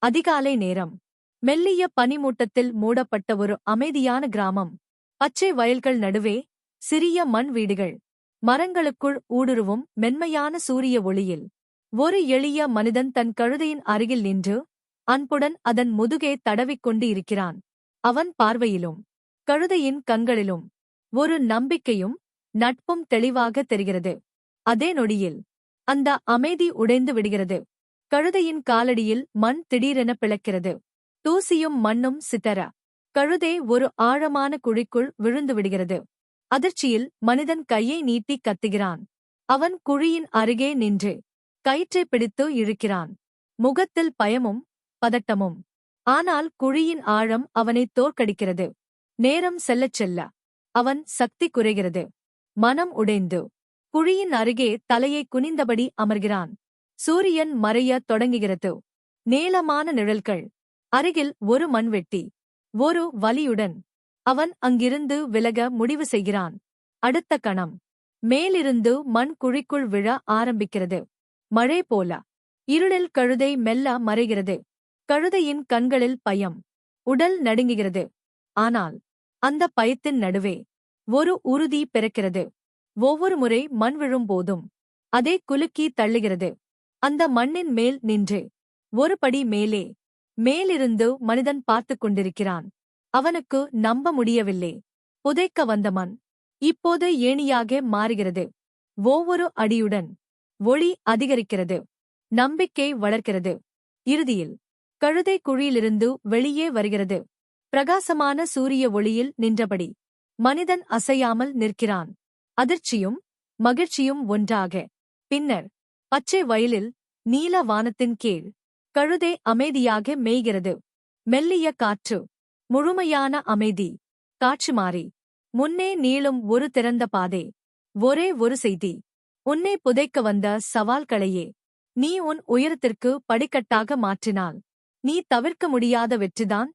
அதிகாலை நேரம். மெல்லிய பனிமூட்டத்தில் மூடப்பட்ட ஒரு அமைதியான கிராமம். பச்சை வயல்கள் நடுவே சிறிய மண் வீடுகள். மரங்களுக்குள் ஊடுருவும் மென்மையான சூரிய ஒளியில் ஒரு எளிய மனிதன் தன் கழுதையின் அருகில் நின்று அன்புடன் அதன் முதுகே தடவிக்கொண்டு இருக்கிறான். அவன் பார்வையிலும் கழுதையின் கண்களிலும் ஒரு நம்பிக்கையும் நட்பும் தெளிவாக தெரிகிறது. அதே நொடியில் அந்த அமைதி உடைந்து விடுகிறது. கழுதையின் காலடியில் மண் திடீரென பிளக்கிறது. தூசியும் மண்ணும் சிதற கழுதை ஒரு ஆழமான குழிக்குள் விழுந்து விடுகிறது. அதிர்ச்சியில் மனிதன் கையை நீட்டி கத்துகிறான். அவன் குழியின் அருகே நின்று கயிற்றை பிடித்து இழுக்கிறான். முகத்தில் பயமும் பதட்டமும். ஆனால் குழியின் ஆழம் அவனை தோற்கடிக்கிறது. நேரம் செல்லச் செல்ல அவன் சக்தி குறைகிறது. மனம் உடைந்து குழியின் அருகே தலையை குனிந்தபடி அமர்கிறான். சூரியன் மறையத் தொடங்குகிறது. நீளமான நிழல்கள். அருகில் ஒரு மண்வெட்டி. ஒரு வலியுடன் அவன் அங்கிருந்து விலக முடிவு செய்கிறான். அடுத்த கணம் மேலிருந்து மண் குழிக்குள் விழ ஆரம்பிக்கிறது. மழை போல இருளில் கழுதை மெல்ல மறைகிறது. கழுதையின் கண்களில் பயம். உடல் நடுங்குகிறது. ஆனால் அந்த பயத்தின் நடுவே ஒரு உறுதி பிறக்கிறது. ஒவ்வொரு முறை மண் விழும்போதும் அதை குலுக்கி தள்ளுகிறது. அந்த மண்ணின் மேல் நின்று ஒரு படி மேலிருந்து மனிதன் பார்த்துக் கொண்டிருக்கிறான். அவனுக்கு நம்ப முடியவில்லை. புதைக்க வந்த மண் இப்போது ஏணியாக மாறுகிறது. ஒவ்வொரு அடியுடன் ஒளி அதிகரிக்கிறது. நம்பிக்கை வளர்க்கிறது. இறுதியில் கழுதை குழியிலிருந்து வெளியே வருகிறது. பிரகாசமான சூரிய ஒளியில் நின்றபடி மனிதன் அசையாமல் நிற்கிறான். அதிர்ச்சியும் மகிழ்ச்சியும் ஒன்றாக. பின்னர் பச்சை வயலில் நீல வானத்தின் கீழ் கழுதை அமைதியாக மேய்கிறது. மெல்லிய காற்று. முழுமையான அமைதி. காட்சி மாறி முன்னே நீளும் ஒரு திறந்த பாதை. ஒரே ஒரு செய்தி. உன்னை புதைக்க வந்த சவால்களையே நீ உன் உயரத்திற்கு படிக்கட்டாக மாற்றினால் நீ தவிர்க்க முடியாத வெற்றிதான்.